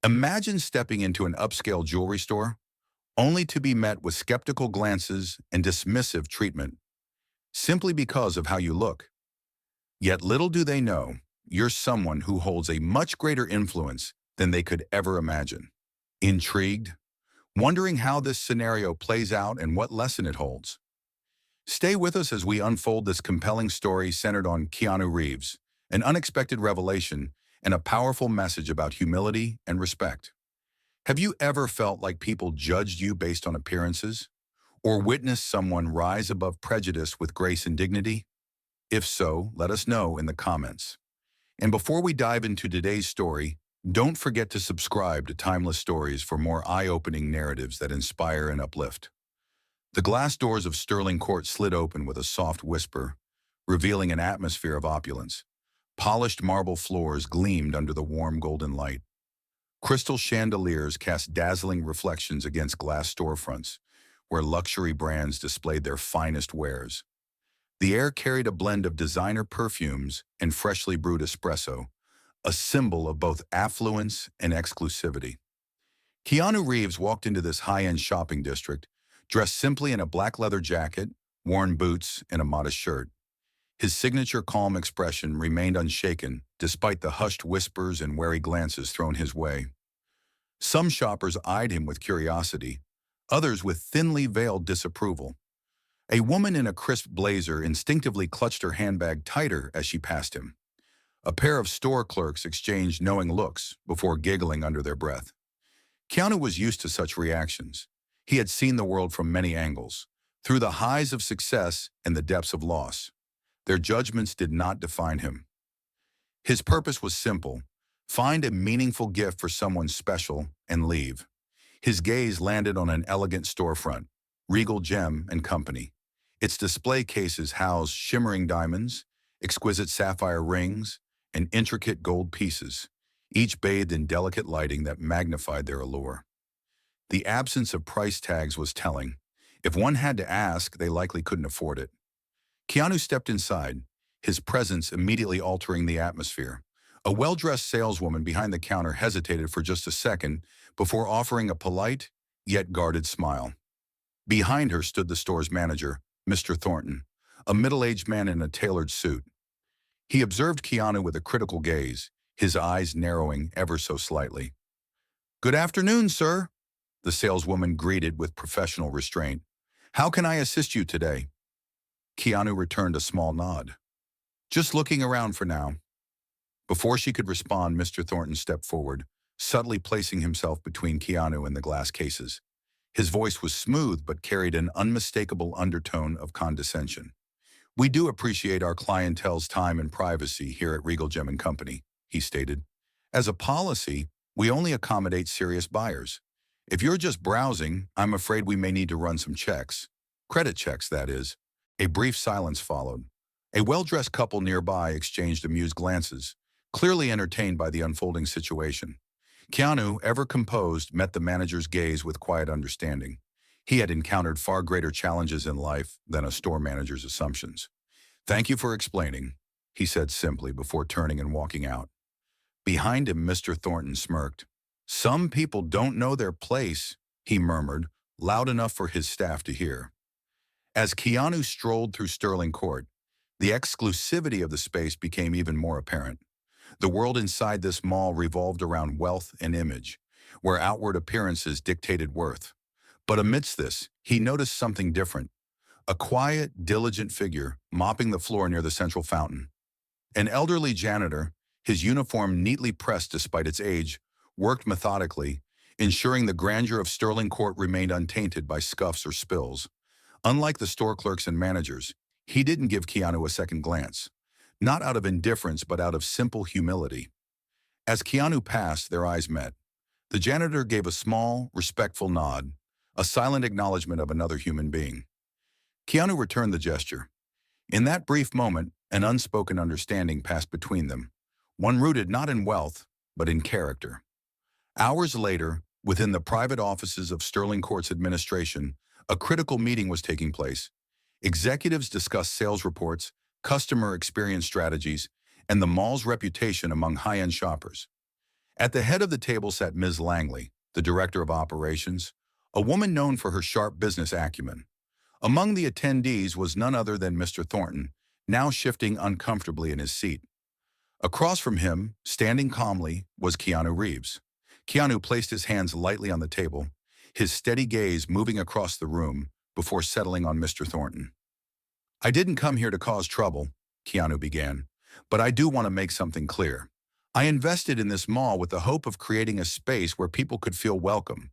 Imagine stepping into an upscale jewelry store, only to be met with skeptical glances and dismissive treatment, simply because of how you look. Yet little do they know, you're someone who holds a much greater influence than they could ever imagine. Intrigued? Wondering how this scenario plays out and what lesson it holds? Stay with us as we unfold this compelling story centered on Keanu Reeves, an unexpected revelation, and a powerful message about humility and respect. Have you ever felt like people judged you based on appearances? Or witnessed someone rise above prejudice with grace and dignity? If so, let us know in the comments. And before we dive into today's story, don't forget to subscribe to Timeless Stories for more eye-opening narratives that inspire and uplift. The glass doors of Sterling Court slid open with a soft whisper, revealing an atmosphere of opulence. Polished marble floors gleamed under the warm golden light. Crystal chandeliers cast dazzling reflections against glass storefronts, where luxury brands displayed their finest wares. The air carried a blend of designer perfumes and freshly brewed espresso, a symbol of both affluence and exclusivity. Keanu Reeves walked into this high-end shopping district, dressed simply in a black leather jacket, worn boots, and a modest shirt. His signature calm expression remained unshaken despite the hushed whispers and wary glances thrown his way. Some shoppers eyed him with curiosity, others with thinly veiled disapproval. A woman in a crisp blazer instinctively clutched her handbag tighter as she passed him. A pair of store clerks exchanged knowing looks before giggling under their breath. Keanu was used to such reactions. He had seen the world from many angles, through the highs of success and the depths of loss. Their judgments did not define him. His purpose was simple: find a meaningful gift for someone special and leave. His gaze landed on an elegant storefront, Regal Gem and Company. Its display cases housed shimmering diamonds, exquisite sapphire rings, and intricate gold pieces, each bathed in delicate lighting that magnified their allure. The absence of price tags was telling. If one had to ask, they likely couldn't afford it. Keanu stepped inside, his presence immediately altering the atmosphere. A well-dressed saleswoman behind the counter hesitated for just a second before offering a polite, yet guarded smile. Behind her stood the store's manager, Mr. Thornton, a middle-aged man in a tailored suit. He observed Keanu with a critical gaze, his eyes narrowing ever so slightly. "Good afternoon, sir," the saleswoman greeted with professional restraint. "How can I assist you today?" Keanu returned a small nod. "Just looking around for now." Before she could respond, Mr. Thornton stepped forward, subtly placing himself between Keanu and the glass cases. His voice was smooth but carried an unmistakable undertone of condescension. "We do appreciate our clientele's time and privacy here at Regal Gem and Company," he stated. "As a policy, we only accommodate serious buyers. If you're just browsing, I'm afraid we may need to run some checks. Credit checks, that is." A brief silence followed. A well-dressed couple nearby exchanged amused glances, clearly entertained by the unfolding situation. Keanu, ever composed, met the manager's gaze with quiet understanding. He had encountered far greater challenges in life than a store manager's assumptions. "Thank you for explaining," he said simply before turning and walking out. Behind him, Mr. Thornton smirked. "Some people don't know their place," he murmured, loud enough for his staff to hear. As Keanu strolled through Sterling Court, the exclusivity of the space became even more apparent. The world inside this mall revolved around wealth and image, where outward appearances dictated worth. But amidst this, he noticed something different: a quiet, diligent figure mopping the floor near the central fountain. An elderly janitor, his uniform neatly pressed despite its age, worked methodically, ensuring the grandeur of Sterling Court remained untainted by scuffs or spills. Unlike the store clerks and managers, he didn't give Keanu a second glance, not out of indifference but out of simple humility. As Keanu passed, their eyes met. The janitor gave a small, respectful nod, a silent acknowledgement of another human being. Keanu returned the gesture. In that brief moment, an unspoken understanding passed between them, one rooted not in wealth, but in character. Hours later, within the private offices of Sterling Court's administration, a critical meeting was taking place. Executives discussed sales reports, customer experience strategies, and the mall's reputation among high-end shoppers. At the head of the table sat Ms. Langley, the director of operations, a woman known for her sharp business acumen. Among the attendees was none other than Mr. Thornton, now shifting uncomfortably in his seat. Across from him, standing calmly, was Keanu Reeves. Keanu placed his hands lightly on the table, his steady gaze moving across the room before settling on Mr. Thornton. "I didn't come here to cause trouble," Keanu began, "but I do want to make something clear. I invested in this mall with the hope of creating a space where people could feel welcome,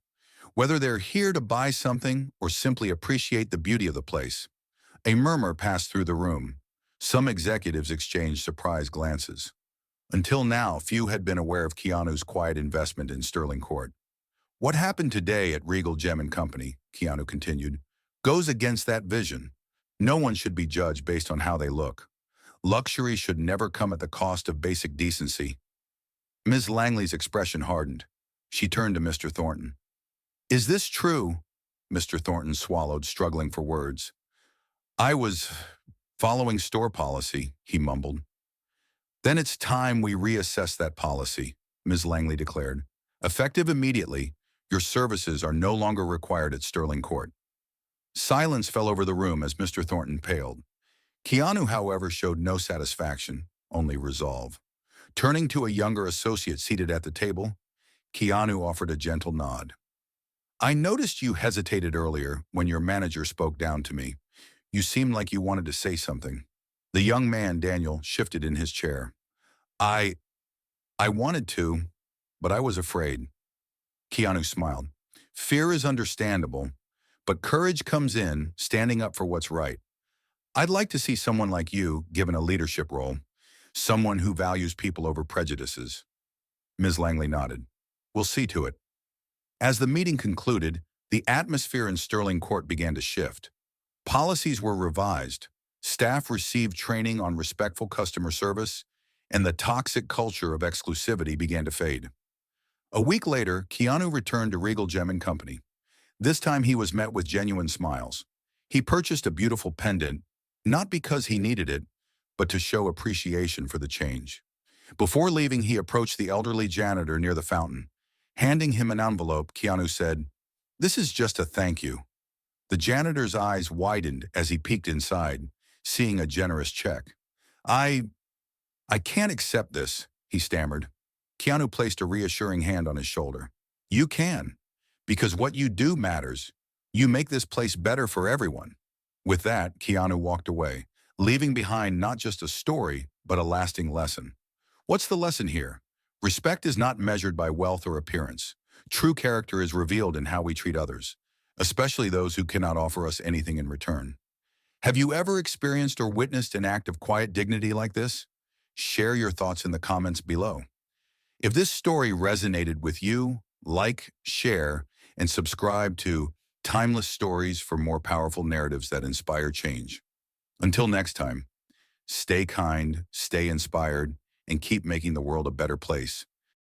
whether they're here to buy something or simply appreciate the beauty of the place." A murmur passed through the room. Some executives exchanged surprised glances. Until now, few had been aware of Keanu's quiet investment in Sterling Court. "What happened today at Regal Gem and Company," Keanu continued, "goes against that vision. No one should be judged based on how they look. Luxury should never come at the cost of basic decency." Ms. Langley's expression hardened. She turned to Mr. Thornton. "Is this true?" Mr. Thornton swallowed, struggling for words. "I was following store policy," he mumbled. "Then it's time we reassess that policy," Ms. Langley declared. "Effective immediately, your services are no longer required at Sterling Court." Silence fell over the room as Mr. Thornton paled. Keanu, however, showed no satisfaction, only resolve. Turning to a younger associate seated at the table, Keanu offered a gentle nod. "I noticed you hesitated earlier when your manager spoke down to me. You seemed like you wanted to say something." The young man, Daniel, shifted in his chair. I I wanted to, but I was afraid." Keanu smiled. "Fear is understandable, but courage comes in standing up for what's right. I'd like to see someone like you given a leadership role, someone who values people over prejudices." Ms. Langley nodded. "We'll see to it." As the meeting concluded, the atmosphere in Sterling Court began to shift. Policies were revised, staff received training on respectful customer service, and the toxic culture of exclusivity began to fade. A week later, Keanu returned to Regal Gem and Company. This time he was met with genuine smiles. He purchased a beautiful pendant, not because he needed it, but to show appreciation for the change. Before leaving, he approached the elderly janitor near the fountain. Handing him an envelope, Keanu said, "This is just a thank you." The janitor's eyes widened as he peeked inside, seeing a generous check. I can't accept this," he stammered. Keanu placed a reassuring hand on his shoulder. "You can, because what you do matters. You make this place better for everyone." With that, Keanu walked away, leaving behind not just a story, but a lasting lesson. What's the lesson here? Respect is not measured by wealth or appearance. True character is revealed in how we treat others, especially those who cannot offer us anything in return. Have you ever experienced or witnessed an act of quiet dignity like this? Share your thoughts in the comments below. If this story resonated with you, like, share, and subscribe to Timeless Stories for more powerful narratives that inspire change. Until next time, stay kind, stay inspired, and keep making the world a better place.